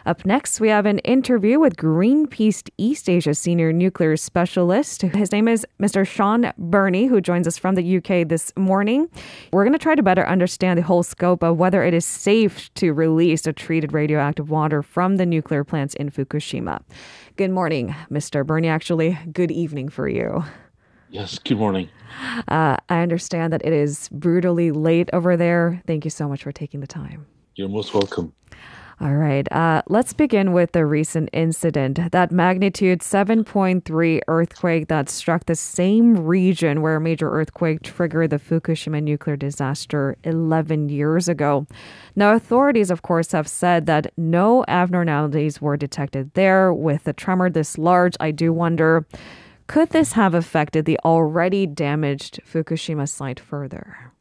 Up next, we have an interview with Greenpeace East Asia Senior Nuclear Specialist. His name is Mr. Shaun Burnie, who joins us from the UK this morning. We're going to try to better understand the whole scope of whether it is safe to release the treated radioactive water from the nuclear plants in Fukushima. Good morning, Mr. Burnie. Actually, good evening for you. Yes, good morning. I understand that it is brutally late over there. Thank you so much for taking the time. You're most welcome. All right. Let's begin with the recent incident. That magnitude 7.3 earthquake that struck the same region where a major earthquake triggered the Fukushima nuclear disaster 11 years ago. Now, authorities, of course, have said that no abnormalities were detected there. With a tremor this large, I do wonder, could this have affected the already damaged Fukushima site further?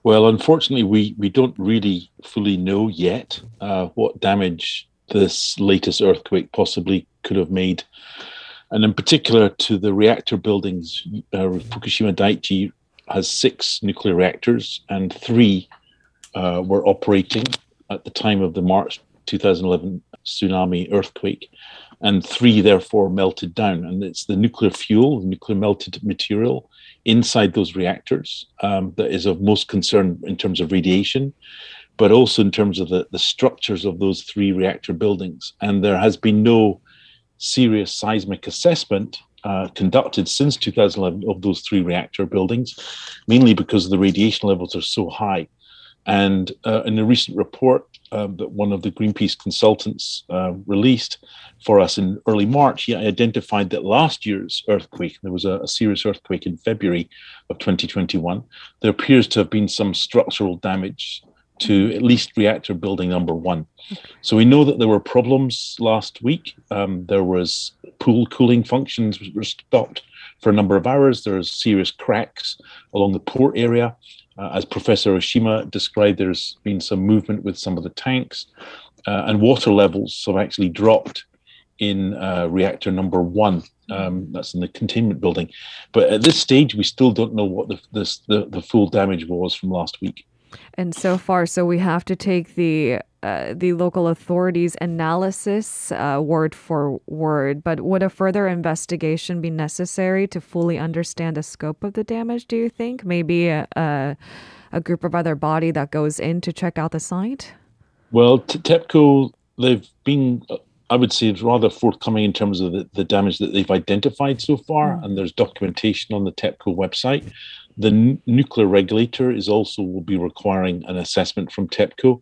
Well, unfortunately, we don't really fully know yet what damage this latest earthquake possibly could have made. And in particular to the reactor buildings, Fukushima Daiichi has 6 nuclear reactors and 3 were operating at the time of the March 2011 tsunami earthquake. And 3 therefore melted down. And it's the nuclear fuel, the nuclear melted material inside those reactors that is of most concern in terms of radiation, but also in terms of the structures of those 3 reactor buildings. And there has been no serious seismic assessment conducted since 2011 of those 3 reactor buildings, mainly because the radiation levels are so high. And in a recent report that one of the Greenpeace consultants released for us in early March, he identified that last year's earthquake, there was a serious earthquake in February of 2021, there appears to have been some structural damage to at least reactor building number 1. So we know that there were problems last week. There was pool cooling functions were stopped for a number of hours. There are serious cracks along the port area. As Professor Oshima described, there's been some movement with some of the tanks, and water levels have actually dropped in reactor number 1. That's in the containment building. But at this stage, we still don't know what the full damage was from last week. And so far, so we have to take the local authorities' analysis word for word. But would a further investigation be necessary to fully understand the scope of the damage, do you think? Maybe a group of other body that goes in to check out the site? Well, TEPCO, they've been, I would say, rather forthcoming in terms of the damage that they've identified so far. And there's documentation on the TEPCO website. The nuclear regulator will be requiring an assessment from TEPCO.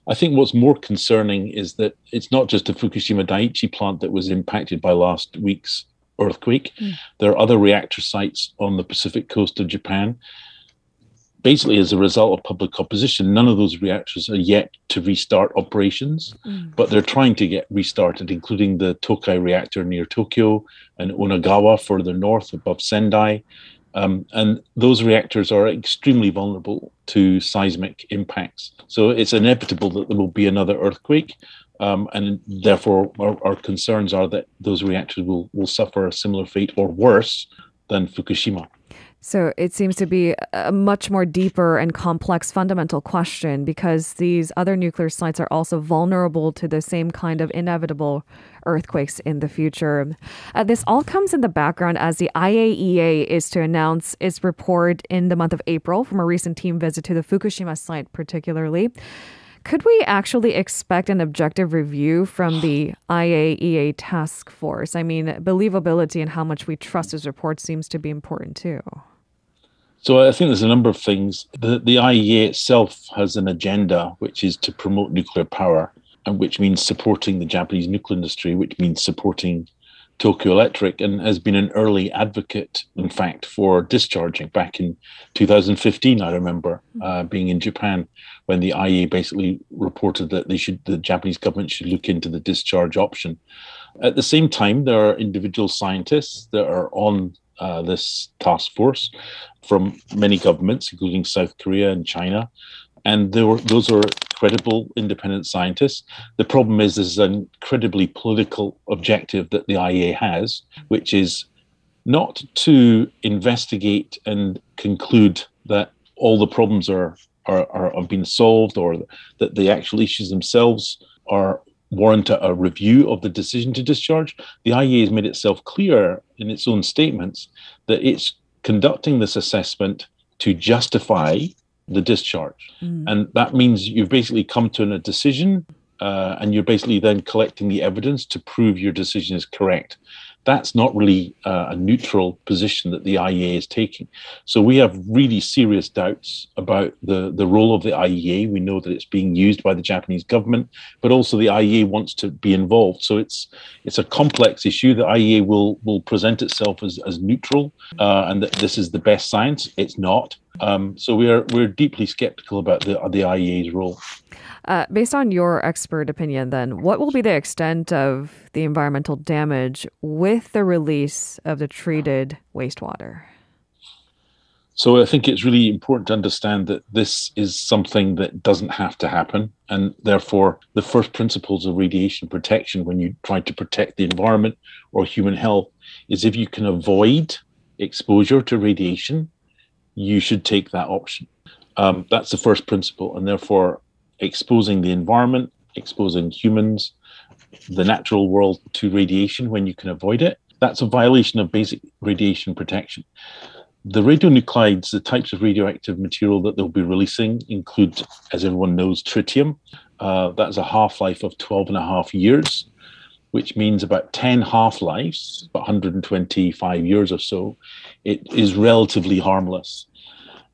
I think what's more concerning is that it's not just the Fukushima Daiichi plant that was impacted by last week's earthquake. There are other reactor sites on the Pacific coast of Japan. Basically, as a result of public opposition, none of those reactors are yet to restart operations, but they're trying to get restarted, including the Tokai reactor near Tokyo and Onagawa further north above Sendai. And those reactors are extremely vulnerable to seismic impacts. So it's inevitable that there will be another earthquake. And therefore, our concerns are that those reactors will suffer a similar fate or worse than Fukushima. So it seems to be a much more deeper and complex fundamental question, because these other nuclear sites are also vulnerable to the same kind of inevitable earthquakes in the future. This all comes in the background as the IAEA is to announce its report in the month of April from a recent team visit to the Fukushima site particularly. Could we actually expect an objective review from the IAEA task force? I mean, believability and how much we trust this report seems to be important too. So I think there's a number of things. The IAEA itself has an agenda, which is to promote nuclear power, and which means supporting the Japanese nuclear industry, which means supporting Tokyo Electric, and has been an early advocate, in fact, for discharging. Back in 2015, I remember being in Japan when the IAEA basically reported that the Japanese government should look into the discharge option. At the same time, there are individual scientists that are on this task force from many governments, including South Korea and China. And those are credible independent scientists. The problem is there's an incredibly political objective that the IAEA has, which is not to investigate and conclude that all the problems have been solved, or that the actual issues themselves are warrant a review of the decision to discharge. The IEA has made itself clear in its own statements that it's conducting this assessment to justify the discharge. And that means you've basically come to a decision, and you're basically then collecting the evidence to prove your decision is correct. That's not really a neutral position that the IEA is taking. So we have really serious doubts about the role of the IEA. We know that it's being used by the Japanese government, but also the IEA wants to be involved. So it's a complex issue. The IEA will present itself as neutral, and that this is the best science. It's not. So we're deeply skeptical about the IEA's role. Based on your expert opinion, then, what will be the extent of the environmental damage with the release of the treated wastewater? So I think it's really important to understand that this is something that doesn't have to happen. And therefore, the first principles of radiation protection, when you try to protect the environment or human health, is if you can avoid exposure to radiation, you should take that option. That's the first principle. And therefore, exposing the environment, exposing humans, the natural world to radiation when you can avoid it, that's a violation of basic radiation protection. The radionuclides, the types of radioactive material that they'll be releasing include, as everyone knows, tritium. That's a half-life of 12 and a half years, which means about 10 half-lives, about 125 years or so. It is relatively harmless.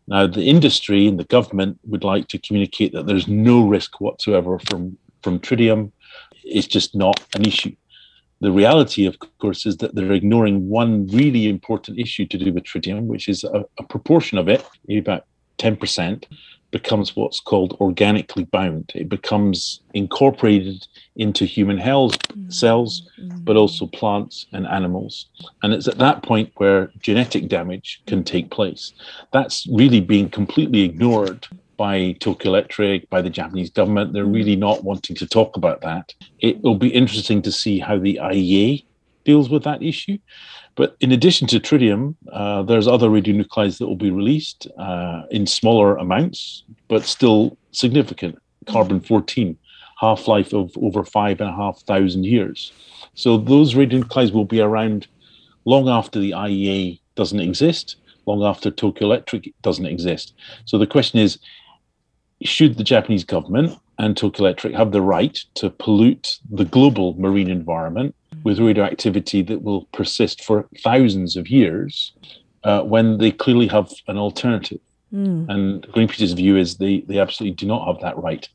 Now, the industry and the government would like to communicate that there's no risk whatsoever from tritium. It's just not an issue. The reality, of course, is that they're ignoring one really important issue to do with tritium, which is a proportion of it, maybe about 10%, becomes what's called organically bound. It becomes incorporated into human health cells, but also plants and animals. And it's at that point where genetic damage can take place. That's really being completely ignored by Tokyo Electric, by the Japanese government. They're really not wanting to talk about that. It will be interesting to see how the IEA deals with that issue. But in addition to tritium, there's other radionuclides that will be released in smaller amounts, but still significant. Carbon-14, half-life of over 5,500 years. So those radionuclides will be around long after the IEA doesn't exist, long after Tokyo Electric doesn't exist. So the question is, should the Japanese government and Tokyo Electric have the right to pollute the global marine environment with radioactivity that will persist for thousands of years when they clearly have an alternative? And Greenpeace's view is they absolutely do not have that right.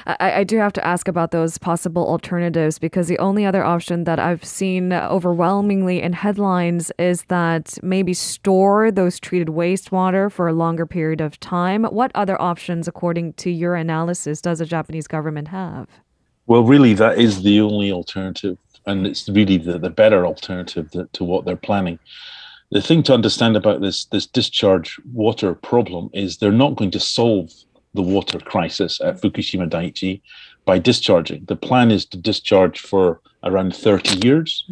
I do have to ask about those possible alternatives, because the only other option that I've seen overwhelmingly in headlines is that maybe store those treated wastewater for a longer period of time. What other options, according to your analysis, does the Japanese government have? Well, really, that is the only alternative, and it's really the better alternative to what they're planning. The thing to understand about this discharge water problem is they're not going to solve the water crisis at Fukushima Daiichi by discharging. The plan is to discharge for around 30 years.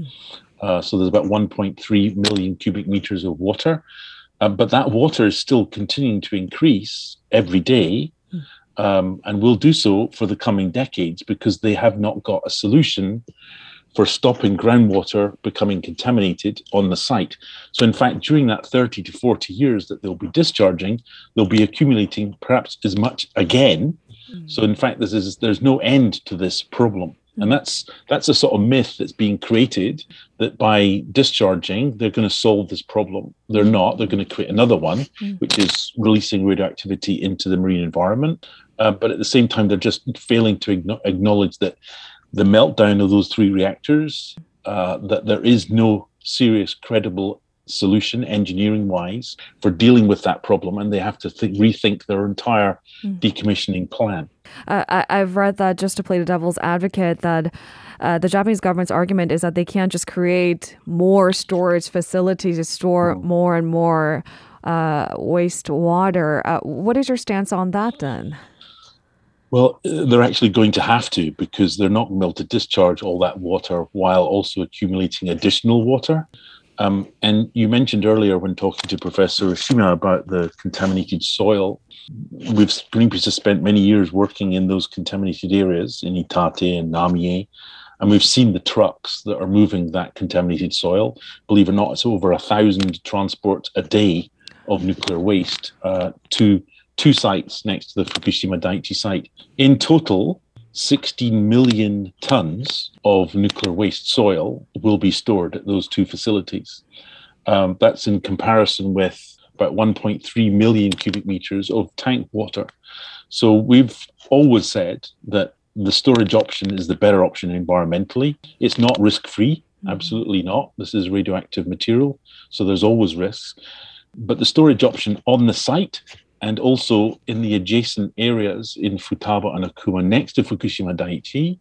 So there's about 1.3 million cubic meters of water. But that water is still continuing to increase every day, and will do so for the coming decades, because they have not got a solution for stopping groundwater becoming contaminated on the site. So in fact, during that 30 to 40 years that they'll be discharging, they'll be accumulating perhaps as much again. So in fact, there's no end to this problem. And that's a sort of myth that's being created, that by discharging, they're going to solve this problem. They're not. They're going to create another one, which is releasing radioactivity into the marine environment. But at the same time, they're just failing to acknowledge that the meltdown of those three reactors, that there is no serious, credible solution, engineering-wise, for dealing with that problem, and they have to rethink their entire decommissioning plan. I've read that, just to play the devil's advocate, that the Japanese government's argument is that they can't just create more storage facilities to store more and more wastewater. What is your stance on that then? Well, they're actually going to have to, because they're not going to be able to discharge all that water while also accumulating additional water. And you mentioned earlier when talking to Professor Oshima about the contaminated soil. Greenpeace has spent many years working in those contaminated areas in Itate and Namie, and we've seen the trucks that are moving that contaminated soil. Believe it or not, it's over 1,000 transports a day of nuclear waste to two sites next to the Fukushima Daiichi site. In total, 16 million tons of nuclear waste soil will be stored at those two facilities. That's in comparison with about 1.3 million cubic meters of tank water. So we've always said that the storage option is the better option environmentally. It's not risk-free, absolutely not. This is radioactive material, so there's always risks. But the storage option on the site and also in the adjacent areas in Futaba and Akuma next to Fukushima Daiichi,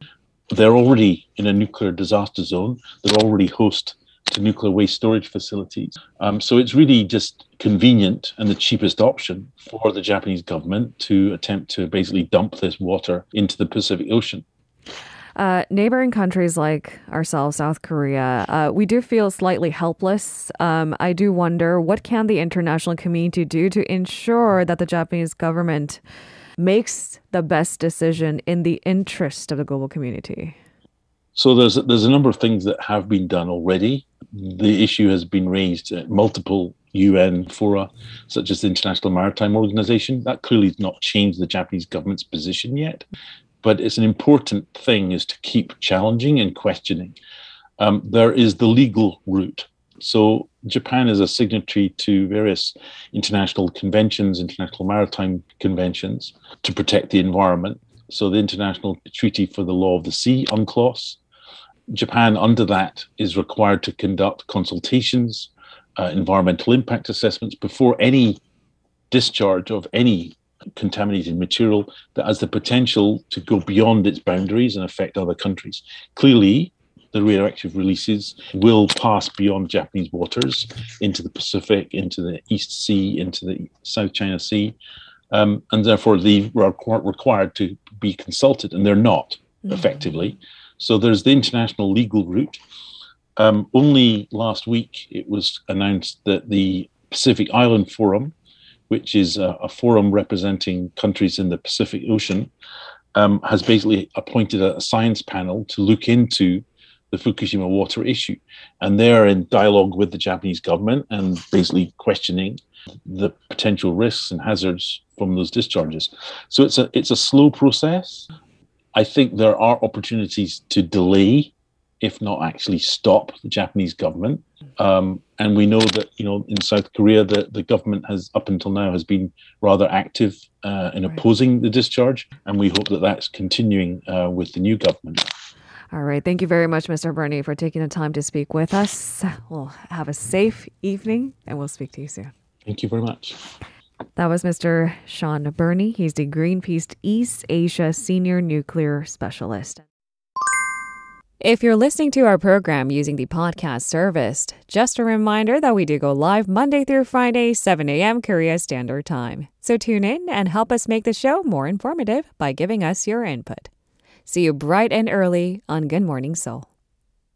they're already in a nuclear disaster zone. They're already host to nuclear waste storage facilities. So it's really just convenient and the cheapest option for the Japanese government to attempt to basically dump this water into the Pacific Ocean. Neighboring countries like ourselves, South Korea, we do feel slightly helpless. I do wonder, what can the international community do to ensure that the Japanese government makes the best decision in the interest of the global community? So there's a number of things that have been done already. The issue has been raised at multiple UN fora, such as the International Maritime Organization. That clearly has not changed the Japanese government's position yet. But it's an important thing is to keep challenging and questioning. There is the legal route. So Japan is a signatory to various international conventions, international maritime conventions to protect the environment. So the International Treaty for the Law of the Sea, UNCLOS. Japan, under that, is required to conduct consultations, environmental impact assessments before any discharge of any contaminated material that has the potential to go beyond its boundaries and affect other countries. Clearly, the radioactive releases will pass beyond Japanese waters into the Pacific, into the East Sea, into the South China Sea, and therefore they are required to be consulted, and they're not effectively. So there's the international legal route. Only last week it was announced that the Pacific Island Forum, which is a forum representing countries in the Pacific Ocean, has basically appointed a science panel to look into the Fukushima water issue. And they're in dialogue with the Japanese government and basically questioning the potential risks and hazards from those discharges. So it's a slow process. I think there are opportunities to delay, if not actually stop, the Japanese government. And we know that, in South Korea, the government has, up until now, has been rather active in opposing the discharge. And we hope that that's continuing with the new government. All right. Thank you very much, Mr. Burnie, for taking the time to speak with us. We'll have a safe evening, and we'll speak to you soon. Thank you very much. That was Mr. Shaun Burnie. He's the Greenpeace East Asia Senior Nuclear Specialist. If you're listening to our program using the podcast service, just a reminder that we do go live Monday through Friday, 7 a.m. Korea Standard Time. So tune in and help us make the show more informative by giving us your input. See you bright and early on Good Morning Seoul.